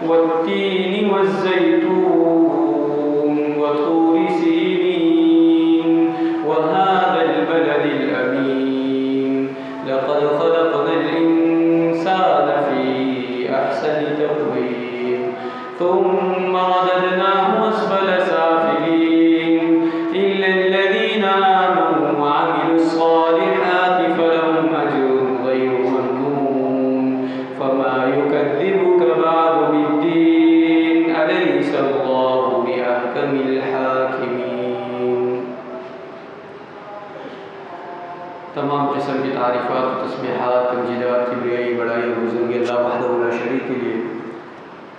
والتين والزيتون وطور سينين وهذا البلد الأمين لقد خلقنا الإنسان في أحسن تقويم ثم رددناه أسفل سافلين إلا الذين آمنوا وعملوا الصالحات فلهم أجر غير ممنون فما يكذبك بعد بالدين أليس الله بأحكم الحاكمين. تمام قسم کی تعریفات و تسبیحات تمجیدات کبریائی بڑائی اور بزرگی اللہ وحدہ لا شریک کے لیے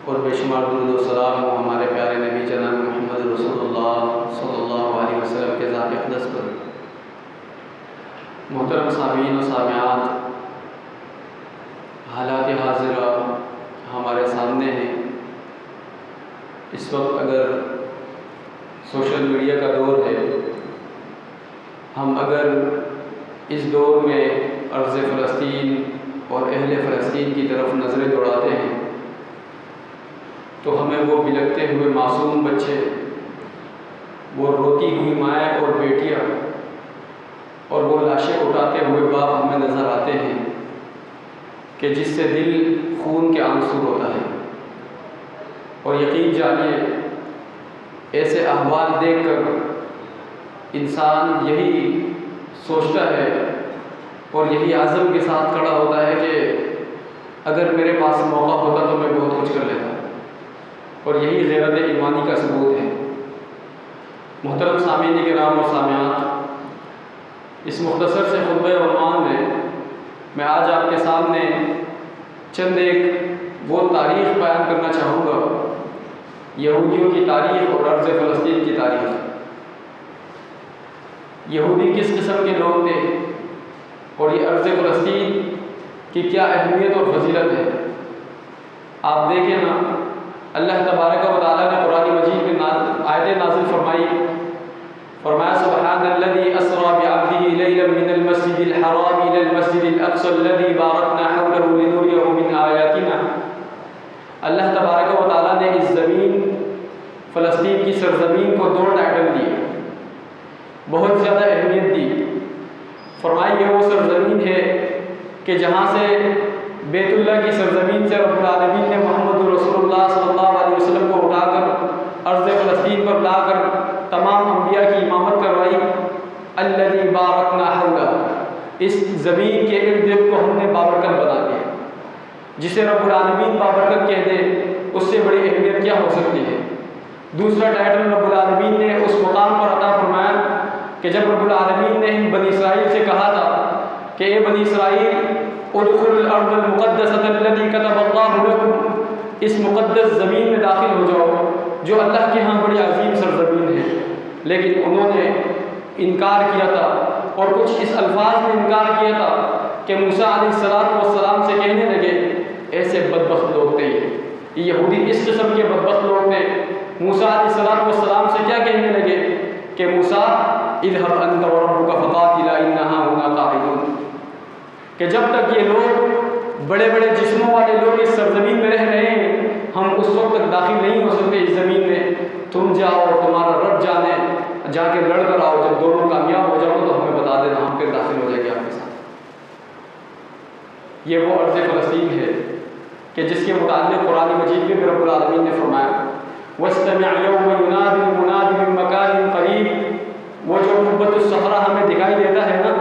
اور بے شمار درود و سلام ہو ہمارے پیارے نبی جناب محمد رسول اللہ صلی اللہ علیہ وسلم کے ذات اقدس پر. محترم سامعین و سامعات، حالات حاضرہ ہمارے سامنے ہیں. اس وقت اگر سوشل میڈیا کا دور ہے، ہم اگر اس دور میں ارض فلسطین اور اہل فلسطین کی طرف نظریں دوڑاتے ہیں تو ہمیں وہ بلکتے ہوئے معصوم بچے، وہ روتی ہوئی مائیں اور بیٹیاں اور وہ لاشیں اٹھاتے ہوئے باپ ہمیں نظر آتے ہیں کہ جس سے دل خون کے آنسو ہوتا ہے. اور یقین جانیے ایسے احوال دیکھ کر انسان یہی سوچتا ہے اور یہی عزم کے ساتھ کھڑا ہوتا ہے کہ اگر میرے پاس موقع ہوتا تو میں بہت کچھ کر لیتا. اور یہی غیرت ایمانی کا ثبوت ہے. محترم سامعین کرام اور سامعات، اس مختصر سے خطبہ عنوان میں آج آپ کے سامنے چند ایک وہ تاریخ بیان کرنا چاہوں گا، یہودیوں کی تاریخ اور ارض فلسطین کی تاریخ. یہودی کس قسم کے لوگ تھے اور یہ ارض فلسطین کی کیا اہمیت اور فضیلت ہے. آپ دیکھیں نا، اللہ تبارک و تعالیٰ نے قرآن مجید میں آیت نازل فرمایا سبحان الذی اسری بعبدہ لیلا من المسجد الحرام الی المسجد الاقصی الذی بارکنا حولہ لنریہ من آیاتنا. اللہ تبارک و تعالیٰ نے اس زمین فلسطین کی سرزمین کو 2 ٹائٹل دیے، بہت زیادہ اہمیت دی. فرمایا یہ وہ سرزمین ہے کہ جہاں سے بیت اللہ کی سرزمین سے رب العالمین نے محمد رسول اللہ صلی اللہ علیہ وسلم کو اٹھا کر ارض فلسطین پر لا کر تمام انبیاء کی امامت کروائی. الذی بارکنا حولہ، اس زمین کے ارد گرد کو ہم نے بابرکت بنا دیا. جسے رب العالمین بابرکت کہہ دے اس سے بڑی اہمیت کیا ہو سکتی ہے. دوسرا ٹائٹل رب العالمین نے اس مقام پر عطا فرمایا کہ جب رب العالمین نے ان بنی اسرائیل سے کہا تھا کہ اے بنی اسرائیل ادخلوا الارض المقدسۃ التي كتب اللہ لكم، اس مقدس زمین میں داخل ہو جاؤ جو اللہ کے ہاں بڑی عظیم سرزمین ہے. لیکن انہوں نے انکار کیا تھا اور کچھ اس الفاظ میں انکار کیا تھا کہ موسیٰ علیہ السلام سے کہنے لگے ایسے بدبخت لوگ تھے. یہ یہودی اس قسم کے بدبخت لوگ تھے. موسیٰ علیہ السلام سے کیا کہنے لگے کہ موسیٰ اذهب انت وربك فقاتلا انها هنا قاعدون، کہ جب تک یہ لوگ بڑے بڑے جسموں والے لوگ اس سرزمین میں رہ رہے ہیں ہم اس وقت تک داخل نہیں ہو سکتے اس زمین میں. تم جاؤ، تمہارا رب جانے، جا کے لڑ کر آؤ، جب دونوں کامیاب ہو جاؤ تو ہمیں بتا دینا، ہم پھر داخل ہو جائیں گے آپ کے ساتھ. یہ وہ ارض فلسطین ہے کہ جس کے متعلق قرآن مجید میں رب العالمین نے فرمایا وَاسْتَمِعْ يَوْمَ يُنَادِ الْمُنَادِ مِن مَكَانٍ قَرِيبٍ. وہ جو قبۃ الصخرہ ہمیں دکھائی دیتا ہے نا،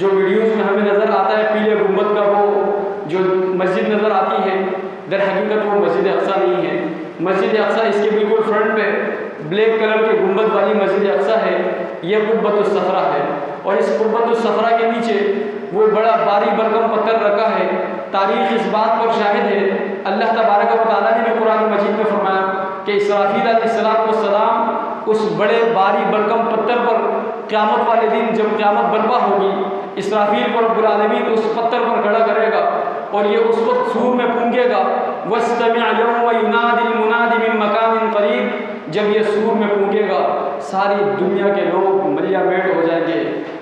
جو ویڈیوز میں ہمیں نظر آتا ہے پیلے گنبد کا وہ جو مسجد نظر آتی ہے، در حقیقت وہ مسجد اقصیٰ نہیں ہے. مسجد اقصیٰ اس کے بالکل فرنٹ پہ بلیک کلر کے گنبد والی مسجد اقصیٰ ہے، یہ قبۃ الصخرہ ہے. اور اس قبۃ الصخرہ کے نیچے وہ بڑا باری برکم پتھر رکھا ہے. تاریخ اس بات پر شاہد ہے، اللہ تبارک و تعالیٰ نے بھی قرآن مجید میں فرمایا کہ اسرافیل علیہ السلام اس بڑے باری برکم پتھر پر قیامت والے دن جب قیامت برپا ہوگی، اسرافیل کو رب العالمین اس پتھر پر کھڑا کرے گا اور یہ اس وقت سور میں پونگے گا وَاسْتَمِعْ يَوْمَ يُنَادِ الْمُنَادِ مِن مَكَانٍ قَرِيبٍ. جب یہ سور میں پونگے گا ساری دنیا کے لوگ ملیا میٹ ہو جائیں گے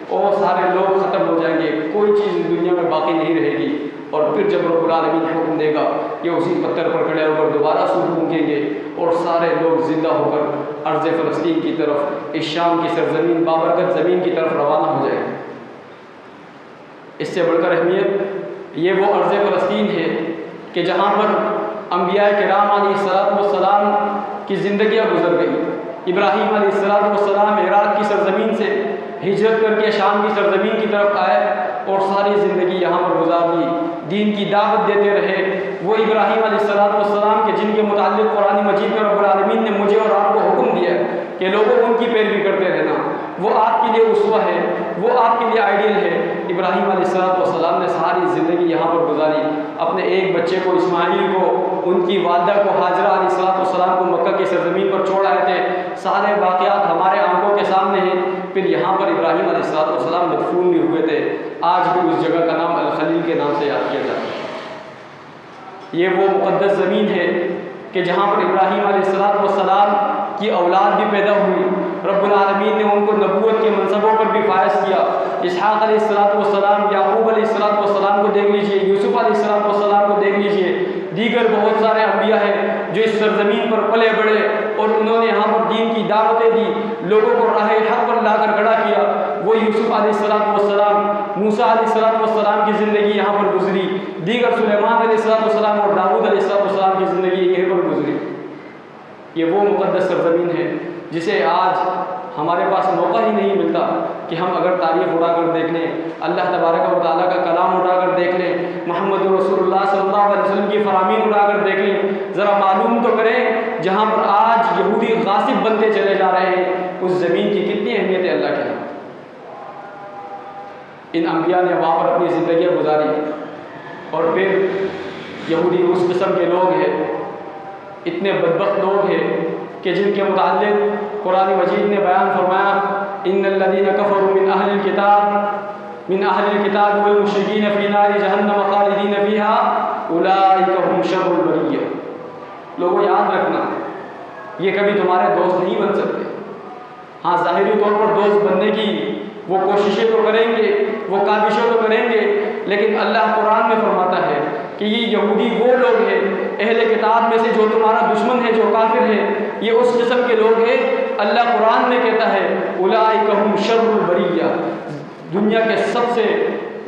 اور سارے لوگ ختم ہو جائیں گے، کوئی چیز دنیا میں باقی نہیں رہے گی. اور پھر جب رب العالمین حکم دے گا یہ اسی پتھر پر کھڑے ہو کر دوبارہ سور پھونکیں گے اور سارے لوگ زندہ ہو کر ارض فلسطین کی طرف، اس شام کی سرزمین بابرکت زمین کی طرف روانہ ہو جائیں گے۔ اس سے بڑھ کر اہمیت یہ وہ ارض فلسطین ہے کہ جہاں پر انبیاء کرام علیہ السلام کی زندگیاں گزر گئی۔ ابراہیم علیہ السلام عراق کی سرزمین سے ہجرت کر کے شام کی سرزمین کی طرف آئے اور ساری زندگی یہاں پر گزار دی، دین کی دعوت دیتے رہے۔ وہ ابراہیم علیہ السلام کے جن کے متعلق قرآن مجید میں رب العالمین نے مجھے اور آپ کو حکم دیا کہ لوگوں ان کی پیروی کرتے رہنا، وہ آپ کے لیے اسوہ ہے، وہ آپ کے لیے آئیڈیل ہے۔ ابراہیم علیہ السلام نے ساری زندگی یہاں پر گزاری، اپنے ایک بچے کو اسماعیل کو، ان کی والدہ کو حاجرہ علیہ السلام کو مکہ کی سرزمین پر چھوڑ آئے تھے۔ سارے واقعات ہمارے آنکھوں کے سامنے ہیں۔ پھر یہاں پر ابراہیم علیہ السلام مدفون بھی ہوئے تھے، آج بھی اس جگہ کا نام الخلیل کے نام سے یاد کیا جاتا ہے۔ یہ وہ مقدس زمین ہے کہ جہاں پر ابراہیم علیہ السلام کی اولاد بھی پیدا ہوئی، رب العالمین نے ان کو نبوت کے منصبوں پر بھی فائز کیا۔ اسحاق علیہ السلام، یعقوب علیہ السلام کو دیکھ لیجئے، یوسف علیہ السلام کو دیکھ لیجئے، دیگر بہت سارے انبیاء ہیں جو اس سرزمین پر پلے بڑھے اور انہوں نے یہاں پر دین کی دعوتیں دی، لوگوں کو راہ حق پر لا کر کھڑا کیا۔ وہ یوسف علیہ السلام، موسیٰ علیہ السلام کی زندگی یہاں پر گزری، دیگر سلیمان علیہ السلام اور داؤد علیہ السلام کی زندگی یہیں پر گزری۔ یہ وہ مقدس سرزمین ہے جسے آج ہمارے پاس موقع ہی نہیں ملتا کہ ہم اگر تاریخ اڑا کر دیکھ لیں، اللہ تبارک و تعالیٰ کا کلام اڑا کر دیکھ لیں، محمد رسول اللہ صلی اللہ علیہ وسلم کی فرامین اڑا کر دیکھ لیں، ذرا معلوم تو کریں جہاں پر آج یہودی غاصب بنتے چلے جا رہے ہیں اس زمین کی کتنی اہمیت ہے اللہ کے یہاں۔ ان انبیاء نے وہاں پر اپنی زندگیاں گزاری اور پھر یہودی اس قسم کے لوگ ہیں، اتنے بدبخت لوگ ہیں کہ جن کے متعلق قرآن مجید نے بیان فرمایا ان الذین کفروا من اہل الکتاب والمشرکین فی نار جہنم خالدین فیہا اولئک هم شر البریہ۔ لوگوں یاد رکھنا یہ کبھی تمہارے دوست نہیں بن سکتے۔ ہاں ظاہری طور پر دوست بننے کی وہ کوششیں تو کریں گے، وہ کاوشیں تو کریں گے، لیکن اللہ قرآن میں فرماتا ہے کہ یہ یہودی وہ لوگ ہیں اہل کتاب میں سے جو تمہارا دشمن ہے، جو کافر ہے، یہ اس قسم کے لوگ ہیں۔ اللہ قرآن میں کہتا ہے اولئک هم شر البریہ، دنیا کے سب سے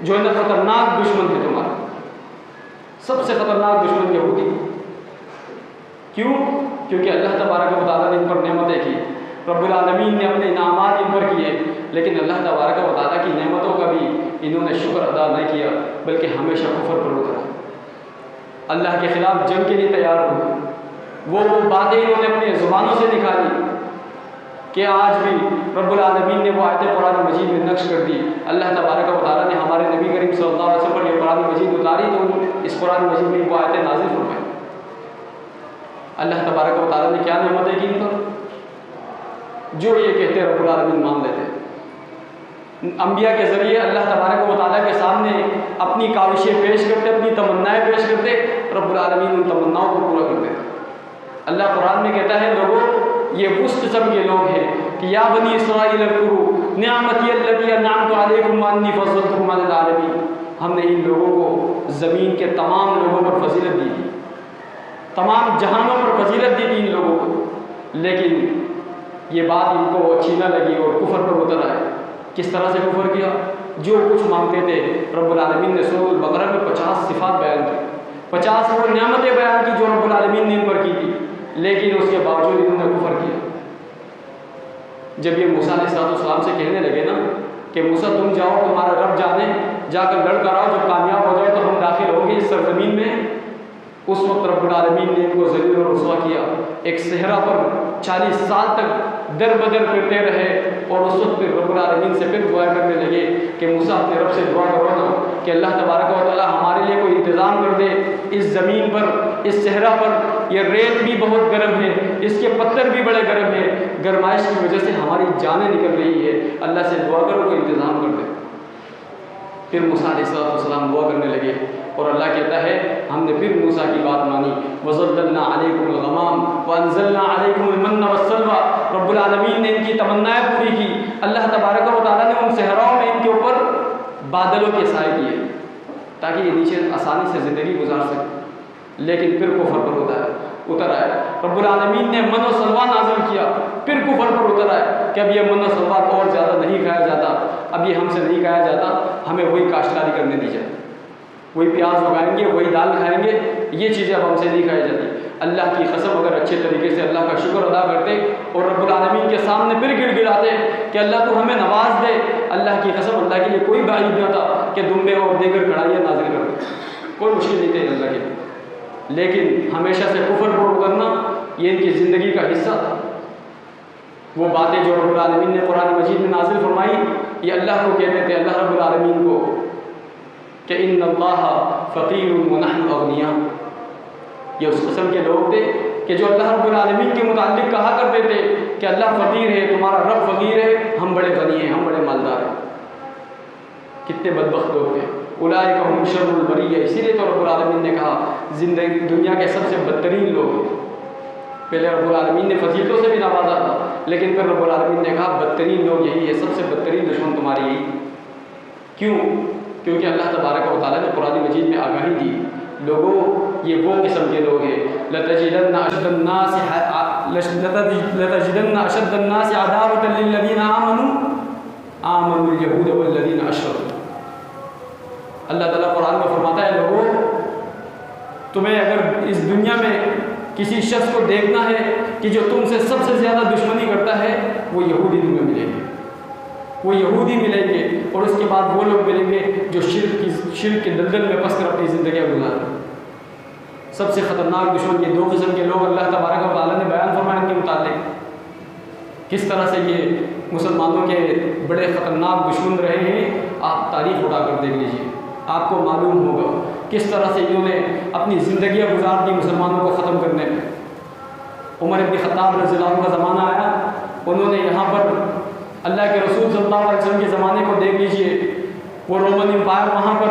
جو ہے نا خطرناک دشمن ہے تمہارا، سب سے خطرناک دشمن یہودی۔ کیوں؟ کیونکہ اللہ تبارک و تعالیٰ نے ان پر نعمتیں کی، رب العالمین نے اپنے انعامات ان پر کیے، لیکن اللہ تبارک و تعالیٰ کی نعمتوں کا بھی انہوں نے شکر ادا نہیں کیا، بلکہ ہمیشہ کفر پر اترا، اللہ کے خلاف جنگ کے لیے تیار ہوئے۔ وہ باتیں انہوں نے اپنی زبانوں سے نکالی کہ آج بھی رب العالمین نے وہ آیت قرآن مجید میں نقش کر دی۔ اللہ تبارک و تعالیٰ نے ہمارے نبی کریم صلی اللہ علیہ وسلم پر یہ قرآن مجید اتاری تو اس قرآن مجید میں وہ آیتیں نازل فرمائی۔ اللہ تبارک و تعالیٰ نے کیا نعمتیں کی ان پر، جو یہ کہتے رب العالمین مان لیتے۔ انبیاء کے ذریعے اللہ تبارک و تعالیٰ کے سامنے اپنی کاوشیں پیش کرتے، اپنی تمنائیں پیش کرتے، رب العالمین ان تمناؤں کو پورا کر دیتے۔ اللہ قرآن میں کہتا ہے لوگوں یہ اس قسم کے لوگ ہیں کہ یا بنی اسرائیل اذکروا نعمتی التی انعمت علیکم وانی فضلتکم علی العالمین، ہم نے ان لوگوں کو زمین کے تمام لوگوں پر فضیلت دی تھی، تمام جہانوں پر فضیلت دی تھی ان لوگوں کو، لیکن یہ بات ان کو اچھی نہ لگی اور کفر پر اتر آئے۔ کس طرح سے کفر کیا؟ جو کچھ مانگتے تھے رب العالمین نے سورۃ البقرہ میں 50 صفات بیان کی، 50 وہ نعمتیں بیان کی جو رب العالمین نے ان پر کی تھی، لیکن اس کے باوجود انہوں نے کفر کیا۔ جب یہ موسیٰ علیہ السلام سے کہنے لگے نا کہ موسیٰ تم جاؤ، تمہارا رب جانے، جا کر لڑ کر آؤ، جب کامیاب ہو جاؤ تو ہم داخل ہوں گے اس سرزمین میں، اس وقت رب العالمین نے ان کو ذلیل اور رسوا کیا۔ ایک صحرا پر 40 سال تک در بدر پھرتے رہے اور اس وقت پھر رب العالمین سے پھر دعا کرنے لگے کہ موسیٰ اپنے رب سے دعا کرو نا کہ اللہ تبارک و تعالیٰ ہمارے لیے کوئی انتظام کر دے، اس زمین پر، اس صحرا پر یہ ریت بھی بہت گرم ہے، اس کے پتھر بھی بڑے گرم ہے، گرمائش کی وجہ سے ہماری جانیں نکل رہی ہے، اللہ سے دعا کرو کوئی انتظام کر دے۔ پھر موسیٰ علیہ السلام دعا کرنے لگے اور اللہ کہتا ہے ہم نے پھر موسیٰ کی بات مانی، وَظَلَّلْنَا عَلَيْكُمُ الْغَمَامَ وَأَنزَلْنَا عَلَيْكُمُ الْمَنَّ وَالسَّلْوَىٰ۔ رب العالمین نے ان کی تمنائیں پوری کی، اللہ تبارک و تعالیٰ نے ان صحراؤں میں ان کے اوپر بادلوں کے سائے دیے، تاکہ یہ نیچے آسانی سے زندگی گزار سکے، لیکن پھر کفر پر اتر آئے۔ رب العالمین نے من و سلوہ نازل کیا، پھر کفر پر اتر آئے کہ اب یہ من و سلوہ اور زیادہ نہیں کھایا جاتا، اب یہ ہم سے نہیں کھایا جاتا، ہمیں وہی کاشتکاری کرنے دی جائے، وہی پیاز اگائیں گے، وہی دال کھائیں گے، یہ چیزیں اب ہم سے نہیں کھائی جاتی۔ اللہ کی قسم اگر اچھے طریقے سے اللہ کا شکر ادا کرتے اور رب العالمین کے سامنے پھر گڑ گڑاتے کہ اللہ تو ہمیں نواز دے، اللہ کی قسم اللہ کے لیے کوئی بعید نہ تھا کہ دمبے اور دیگر کڑھائیاں نازل کر دے، کوئی مشکل نہیں تھی اللہ کے لیے، لیکن ہمیشہ سے کفر پر اترنا یہ ان کی زندگی کا حصہ تھا۔ وہ باتیں جو رب العالمین نے قرآن مجید میں نازل فرمائی یہ اللہ کو کہتے تھے، اللہ رب العالمین کو، کہ ان اللہ فقیر ونحن اغنیاء۔ یہ اس قسم کے لوگ تھے کہ جو اللہ رب العالمین کے متعلق کہا کرتے تھے کہ اللہ فقیر ہے، تمہارا رب فقیر ہے، ہم بڑے غنی ہیں، ہم بڑے مالدار ہیں۔ کتنے بدبخت لوگ تھے، اولئک هم شر البریہ۔ اسی لیے تو رب العالمین نے کہا زندگی دنیا کے سب سے بدترین لوگ ہیں۔ پہلے رب العالمین نے فضیلتوں سے بھی نوازا تھا، لیکن پھر رب العالمین نے کہا بدترین لوگ یہی ہے، سب سے بدترین دشمن تمہاری یہی۔ کیوں؟ کیونکہ اللہ تبارک و تعالیٰ نے قرآن مجید میں آگاہی دی، لوگوں یہ وہ قسم کے لوگ ہیں، لَتَجِدَنَّ أَشَدَّ النَّاسِ عَدَاوَةً لِلَّذِينَ آمَنُوا الْيَهُودَ وَالَّذِينَ أَشْرَكُوا۔ اللہ تعالیٰ قرآن میں فرماتا ہے لوگوں تمہیں اگر اس دنیا میں کسی شخص کو دیکھنا ہے کہ جو تم سے سب سے زیادہ دشمنی کرتا ہے، وہ یہودی تمہیں ملیں گے، وہ یہودی ملیں گے، اور اس کے بعد وہ لوگ ملیں گے جو شرک کے دلدل میں پھنس کر اپنی زندگیاں گزارتے ہیں۔ سب سے خطرناک دشمن یہ دو قسم کے لوگ اللہ تبارک و تعالیٰ نے بیان فرمایا ان کے متعلق، کس طرح سے یہ مسلمانوں کے بڑے خطرناک دشمن رہے ہیں۔ آپ تاریخ اٹھا کر دیکھ لیجیے، آپ کو معلوم ہوگا کس طرح سے انہوں نے اپنی زندگیاں گزار دی مسلمانوں کو ختم کرنے میں۔ عمر بن خطاب رضی اللہ عنہ کا زمانہ آیا، انہوں نے یہاں پر اللہ کے رسول صلی اللہ علیہ وسلم کے زمانے کو دیکھ لیجئے، وہ رومن امپائر وہاں پر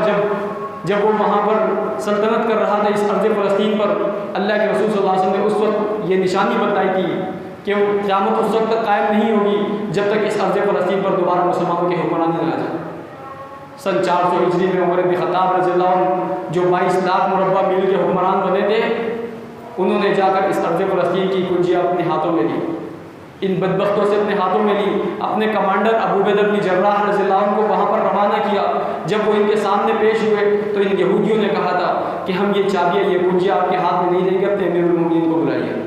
جب وہ وہاں پر سلطنت کر رہا تھا اس ارض فلسطین پر، اللہ کے رسول صلی اللہ علیہ وسلم نے اس وقت یہ نشانی بتائی تھی کہ قیامت اس وقت تک قائم نہیں ہوگی جب تک اس ارض فلسطین پر دوبارہ مسلمانوں کی حکمرانی نہ آ جائے۔ سن 400 ہجری میں عمر بن خطاب رضی اللہ عنہ جو 22 لاکھ مربع میل کے حکمران بنے تھے، انہوں نے جا کر اس ارض فلسطین کی کنجیاں اپنے ہاتھوں میں لی، ان بدبختوں سے اپنے ہاتھوں میں لی، اپنے کمانڈر ابو عبیدہ بن جراح رضی اللہ عنہ کو وہاں پر روانہ کیا۔ جب وہ ان کے سامنے پیش ہوئے تو ان یہودیوں نے کہا تھا کہ ہم یہ چابیاں یہ کنجیاں آپ کے ہاتھ میں نہیں دیں گے، اپنے امیر المومنین کو بلائیے۔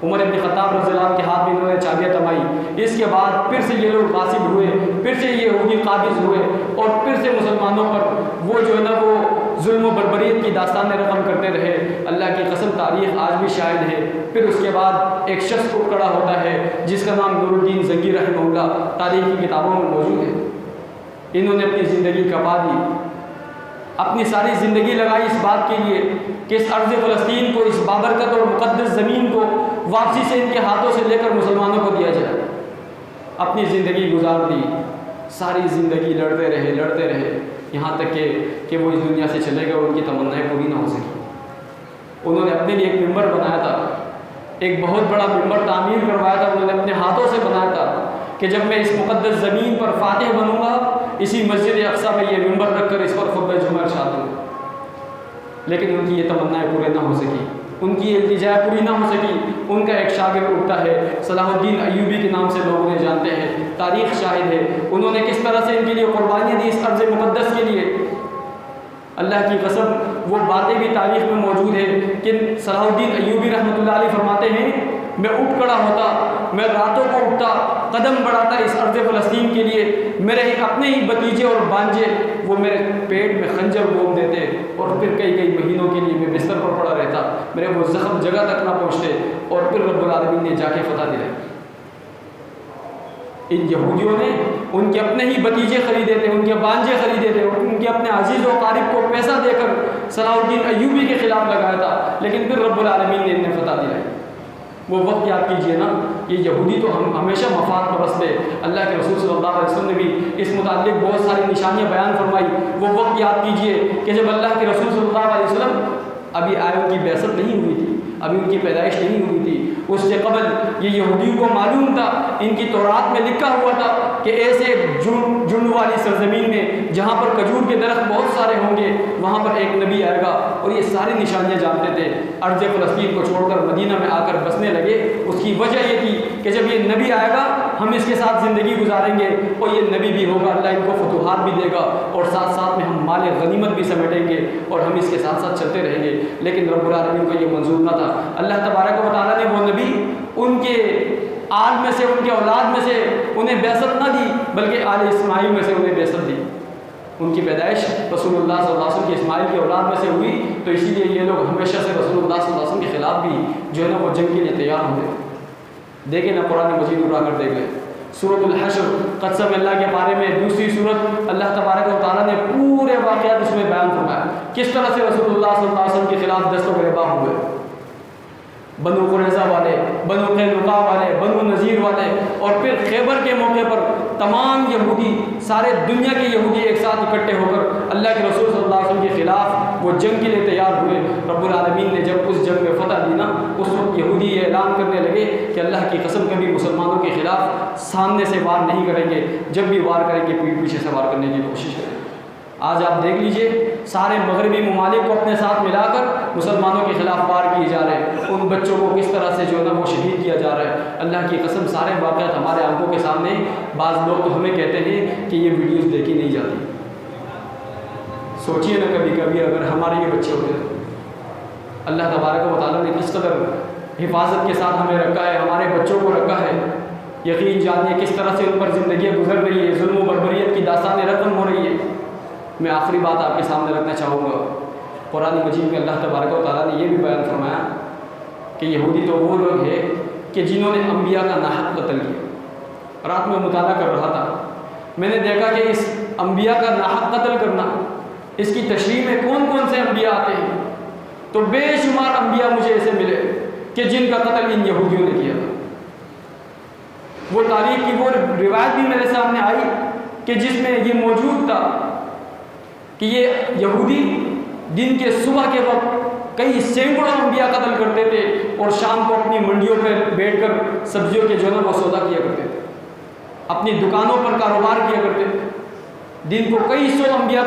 عمر بن خطاب رضی اللہ عنہ کے ہاتھ میں انہوں نے چابیاں تمائی۔ اس کے بعد پھر سے یہ لوگ غاصب ہوئے، پھر سے یہ یہودی قابض ہوئے، اور پھر سے مسلمانوں پر وہ جو ہے نا وہ ظلم و بربریت کی داستانیں رقم کرتے رہے۔ اللہ کی قسم تاریخ آج بھی شاہد ہے۔ پھر اس کے بعد ایک شخص اٹھ کھڑا ہوتا ہے جس کا نام نور الدین زنگی رحمہ اللہ تاریخ کی کتابوں میں موجود ہے۔ انہوں نے اپنی زندگی کپا دی، اپنی ساری زندگی لگائی اس بات کے لیے کہ اس ارض فلسطین کو، اس بابرکت اور مقدس زمین کو واپسی سے ان کے ہاتھوں سے لے کر مسلمانوں کو دیا جائے۔ اپنی زندگی گزار دی، ساری زندگی لڑتے رہے یہاں تک کہ وہ اس دنیا سے چلے گئے اور ان کی تمنائیں پوری نہ ہو سکی۔ انہوں نے اپنے لیے ایک ممبر بنایا تھا، ایک بہت بڑا ممبر تعمیر کروایا تھا، انہوں نے اپنے ہاتھوں سے بنایا تھا کہ جب میں اس مقدس زمین پر فاتح بنوں گا، اسی مسجد اقصیٰ میں یہ ممبر رکھ کر اس پر خطبہ جمعہ ارشاد دوں گا۔ لیکن ان کی یہ تمنائیں پورے نہ ہو سکی، ان کی التجا پوری نہ ہو سکی۔ ان کا ایک شاگرد اٹھتا ہے، صلاح الدین ایوبی کے نام سے لوگ انہیں جانتے ہیں، تاریخ شاہد ہے انہوں نے کس طرح سے ان کے لیے قربانیاں دی اس ارض مقدس کے لیے۔ اللہ کی قسم وہ باتیں بھی تاریخ میں موجود ہے کہ صلاح الدین ایوبی رحمۃ اللہ علیہ فرماتے ہیں میں اٹھ کھڑا ہوتا، میں راتوں کو اٹھتا، قدم بڑھاتا اس ارض فلسطین کے لیے، میرے اپنے ہی بتیجے اور بانجے وہ میرے پیٹ میں خنجر گھوم دیتے، اور پھر کئی مہینوں کے لیے میں بستر پر پڑا رہتا، میرے وہ زخم جگہ تک نہ پہنچتے، اور پھر رب العالمین نے جا کے فتح دلائی۔ ان یہودیوں نے ان کے اپنے ہی بتیجے خریدے تھے، ان کے بانجے خریدے تھے، اور ان کے اپنے عزیز و قارب کو پیسہ دے کر صلاح الدین ایوبی کے خلاف لگایا تھا، لیکن پھر رب العالمین نے انہیں فتح دلائی۔ وہ وقت یاد کیجئے نا، یہ یہودی تو ہم ہمیشہ مفاد پرست ہے۔ اللہ کے رسول صلی اللہ علیہ وسلم نے بھی اس متعلق بہت ساری نشانیاں بیان فرمائی۔ وہ وقت یاد کیجئے کہ جب اللہ کے رسول صلی اللہ علیہ وسلم ابھی آئے، ان کی بعثت نہیں ہوئی تھی، ابھی ان کی پیدائش نہیں ہوئی تھی۔ اس سے قبل یہ یہودیوں کو معلوم تھا، ان کی تورات میں لکھا ہوا تھا کہ ایسے جنڈ والی سرزمین میں جہاں پر کھجور کے درخت بہت سارے ہوں گے وہاں پر ایک نبی آئے گا، اور یہ ساری نشانیاں جانتے تھے۔ ارض فلسطین کو چھوڑ کر مدینہ میں آ کر بسنے لگے، اس کی وجہ یہ تھی کہ جب یہ نبی آئے گا ہم اس کے ساتھ زندگی گزاریں گے، اور یہ نبی بھی ہوگا، اللہ ان کو فتوحات بھی دے گا، اور ساتھ ساتھ میں ہم مال غنیمت بھی سمیٹیں گے، اور ہم اس کے ساتھ ساتھ چلتے رہیں گے۔ لیکن رب العالمین کو یہ منظور نہ تھا۔ اللہ تبارک و تعالیٰ نے وہ نبی ان کے آل میں سے، ان کے اولاد میں سے انہیں بعثت نہ دی، بلکہ آل اسماعیل میں سے انہیں بعثت دی۔ ان کی پیدائش رسول اللہ صلی اللہ علیہ وسلم کی اسماعیل کی اولاد میں سے ہوئی، تو اسی لیے یہ لوگ ہمیشہ سے رسول اللہ صلی اللہ علیہ وسلم کے خلاف بھی جو ہے نا وہ جنگ کے لیے تیار ہوتے تھے۔ دیکھیں نا قرآن مجید اڑا کر دیکھ لیں، سورۃ الحشر قسم اللہ کے بارے میں دوسری سورت، اللہ تبارک و تعالیٰ نے پورے واقعات اس میں بیان فرمایا، کس طرح سے رسول اللہ صلی اللہ علیہ وسلم کے خلاف دست و گریباں ہوئے۔ بنو قریظہ والے، بنو قینقاع والے، بنو نذیر والے، اور پھر خیبر کے موقع پر تمام یہودی، سارے دنیا کے یہودی ایک ساتھ اکٹھے ہو کر اللہ کے رسول صلی اللہ علیہ وسلم کے خلاف وہ جنگ کے لیے تیار ہوئے۔ رب العالمین نے جب اس جنگ میں فتح دی نا، اس وقت یہودی یہ اعلان کرنے لگے کہ اللہ کی قسم کبھی مسلمانوں کے خلاف سامنے سے وار نہیں کریں گے، جب بھی وار کریں گے پیٹھ پیچھے سے وار کرنے کی کوشش کریں گے۔ آج آپ دیکھ لیجئے سارے مغربی ممالک کو اپنے ساتھ ملا کر مسلمانوں کے خلاف وار کیے جا رہے ہیں، ان بچوں کو کس طرح سے جو ہے نا وہ شہید کیا جا رہا ہے۔ اللہ کی قسم سارے واقعات ہمارے آنکھوں کے سامنے، بعض لوگ تو ہمیں کہتے ہیں کہ یہ ویڈیوز دیکھی نہیں جاتی۔ سوچئے نا کبھی کبھی اگر ہمارے یہ بچے ہوتے تو اللہ تبارک و تعالیٰ نے کس قدر حفاظت کے ساتھ ہمیں رکھا ہے، ہمارے بچوں کو رکھا ہے۔ یقین جانیے کس طرح سے ان پر زندگیاں گزر رہی ہے، ظلم و بربریت کی داستانیں رقم ہو رہی ہے۔ میں آخری بات آپ کے سامنے رکھنا چاہوں گا، قرآن مجید میں اللہ تبارک و تعالیٰ نے یہ بھی بیان فرمایا کہ یہودی تو وہ لوگ ہیں کہ جنہوں نے انبیاء کا ناحق قتل کیا۔ رات میں مطالعہ کر رہا تھا، میں نے دیکھا کہ اس انبیاء کا ناحق قتل کرنا، اس کی تشریح میں کون کون سے انبیاء آتے ہیں، تو بے شمار انبیاء مجھے ایسے ملے کہ جن کا قتل ان یہودیوں نے کیا تھا۔ وہ تاریخ کی وہ روایت بھی میرے سامنے آئی کہ جس میں یہ موجود تھا کہ یہ یہودی دن کے صبح کے وقت کئی سینکڑوں انبیاء قتل کرتے تھے، اور شام کو اپنی منڈیوں پہ بیٹھ کر سبزیوں کے جو ہے وہ سودا کیا کرتے تھے، اپنی دکانوں پر کاروبار کیا کرتے تھے۔ دن کو کئی سو انبیاء